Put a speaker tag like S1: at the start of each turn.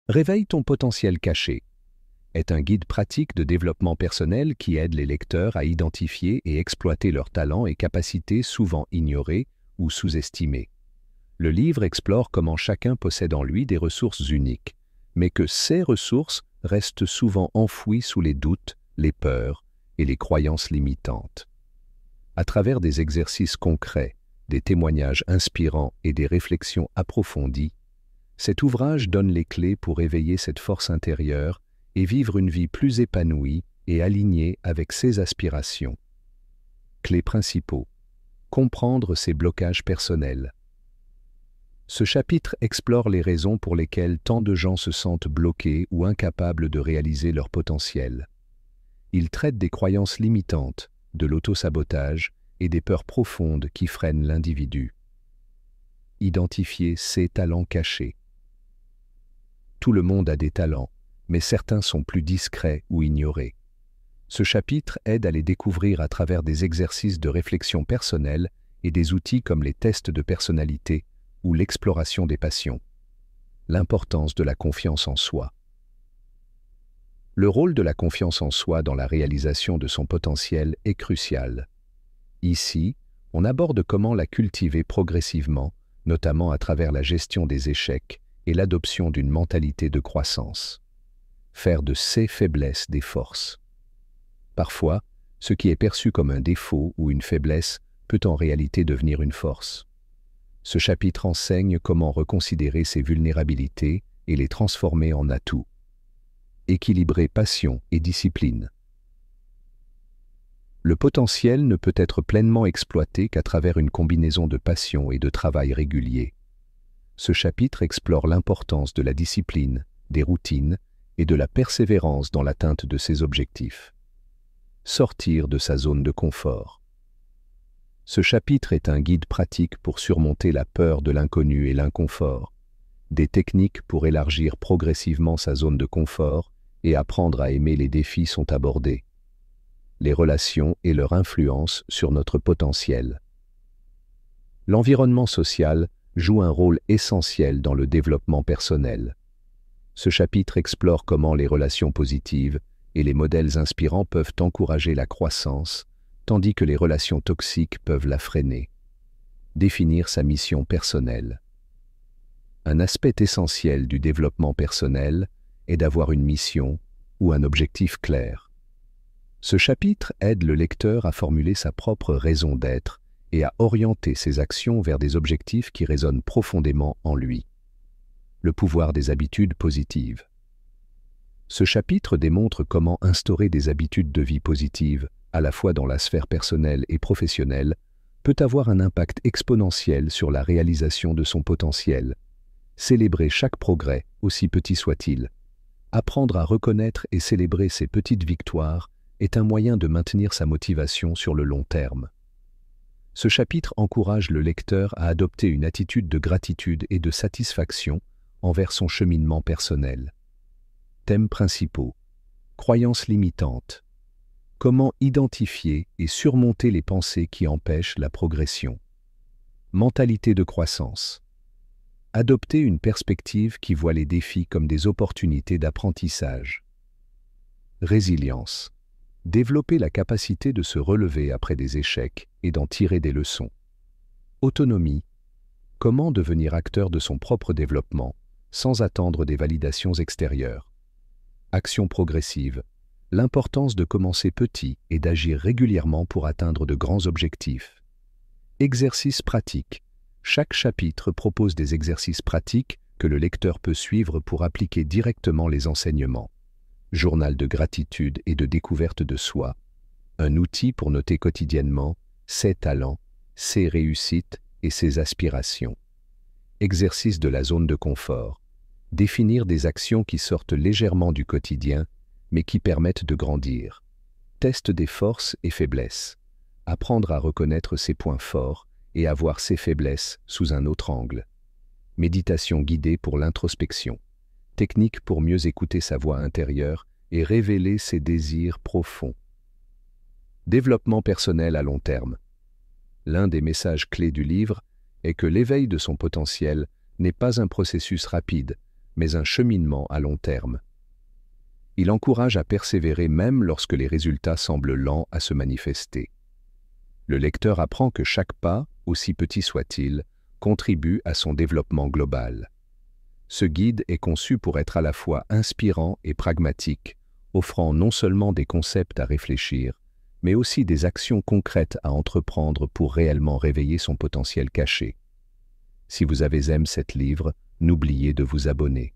S1: Réveille ton potentiel caché est un guide pratique de développement personnel qui aide les lecteurs à identifier et exploiter leurs talents et capacités souvent ignorés ou sous-estimés. Le livre explore comment chacun possède en lui des ressources uniques, mais que ces ressources restent souvent enfouies sous les doutes, les peurs et les croyances limitantes. À travers des exercices concrets, des témoignages inspirants et des réflexions approfondies, cet ouvrage donne les clés pour éveiller cette force intérieure et vivre une vie plus épanouie et alignée avec ses aspirations. Clés principaux. Comprendre ses blocages personnels. Ce chapitre explore les raisons pour lesquelles tant de gens se sentent bloqués ou incapables de réaliser leur potentiel. Il traite des croyances limitantes, de l'autosabotage et des peurs profondes qui freinent l'individu. Identifier ses talents cachés. Tout le monde a des talents, mais certains sont plus discrets ou ignorés. Ce chapitre aide à les découvrir à travers des exercices de réflexion personnelle et des outils comme les tests de personnalité ou l'exploration des passions. L'importance de la confiance en soi. Le rôle de la confiance en soi dans la réalisation de son potentiel est crucial. Ici, on aborde comment la cultiver progressivement, notamment à travers la gestion des échecs et l'adoption d'une mentalité de croissance. Faire de ses faiblesses des forces. Parfois, ce qui est perçu comme un défaut ou une faiblesse peut en réalité devenir une force. Ce chapitre enseigne comment reconsidérer ses vulnérabilités et les transformer en atouts. Équilibrer passion et discipline. Le potentiel ne peut être pleinement exploité qu'à travers une combinaison de passion et de travail régulier. Ce chapitre explore l'importance de la discipline, des routines et de la persévérance dans l'atteinte de ses objectifs. Sortir de sa zone de confort. Ce chapitre est un guide pratique pour surmonter la peur de l'inconnu et l'inconfort, des techniques pour élargir progressivement sa zone de confort et apprendre à aimer les défis sont abordés. Les relations et leur influence sur notre potentiel. L'environnement social joue un rôle essentiel dans le développement personnel. Ce chapitre explore comment les relations positives et les modèles inspirants peuvent encourager la croissance, tandis que les relations toxiques peuvent la freiner. Définir sa mission personnelle. Un aspect essentiel du développement personnel est d'avoir une mission ou un objectif clair. Ce chapitre aide le lecteur à formuler sa propre raison d'être et à orienter ses actions vers des objectifs qui résonnent profondément en lui. Le pouvoir des habitudes positives. Ce chapitre démontre comment instaurer des habitudes de vie positives, à la fois dans la sphère personnelle et professionnelle, peut avoir un impact exponentiel sur la réalisation de son potentiel. Célébrer chaque progrès, aussi petit soit-il. Apprendre à reconnaître et célébrer ses petites victoires est un moyen de maintenir sa motivation sur le long terme. Ce chapitre encourage le lecteur à adopter une attitude de gratitude et de satisfaction envers son cheminement personnel. Thèmes principaux. Croyances limitantes. Comment identifier et surmonter les pensées qui empêchent la progression. Mentalité de croissance. Adopter une perspective qui voit les défis comme des opportunités d'apprentissage. Résilience. Développer la capacité de se relever après des échecs et d'en tirer des leçons. Autonomie. Comment devenir acteur de son propre développement sans attendre des validations extérieures. Action progressive. L'importance de commencer petit et d'agir régulièrement pour atteindre de grands objectifs. Exercices pratiques. Chaque chapitre propose des exercices pratiques que le lecteur peut suivre pour appliquer directement les enseignements. Journal de gratitude et de découverte de soi. Un outil pour noter quotidiennement ses talents, ses réussites et ses aspirations. Exercice de la zone de confort. Définir des actions qui sortent légèrement du quotidien, mais qui permettent de grandir. Test des forces et faiblesses. Apprendre à reconnaître ses points forts et à voir ses faiblesses sous un autre angle. Méditation guidée pour l'introspection. Technique pour mieux écouter sa voix intérieure et révéler ses désirs profonds. Développement personnel à long terme. L'un des messages clés du livre est que l'éveil de son potentiel n'est pas un processus rapide, mais un cheminement à long terme. Il encourage à persévérer même lorsque les résultats semblent lents à se manifester. Le lecteur apprend que chaque pas, aussi petit soit-il, contribue à son développement global. Ce guide est conçu pour être à la fois inspirant et pragmatique, offrant non seulement des concepts à réfléchir, mais aussi des actions concrètes à entreprendre pour réellement réveiller son potentiel caché. Si vous avez aimé cet livre, n'oubliez de vous abonner.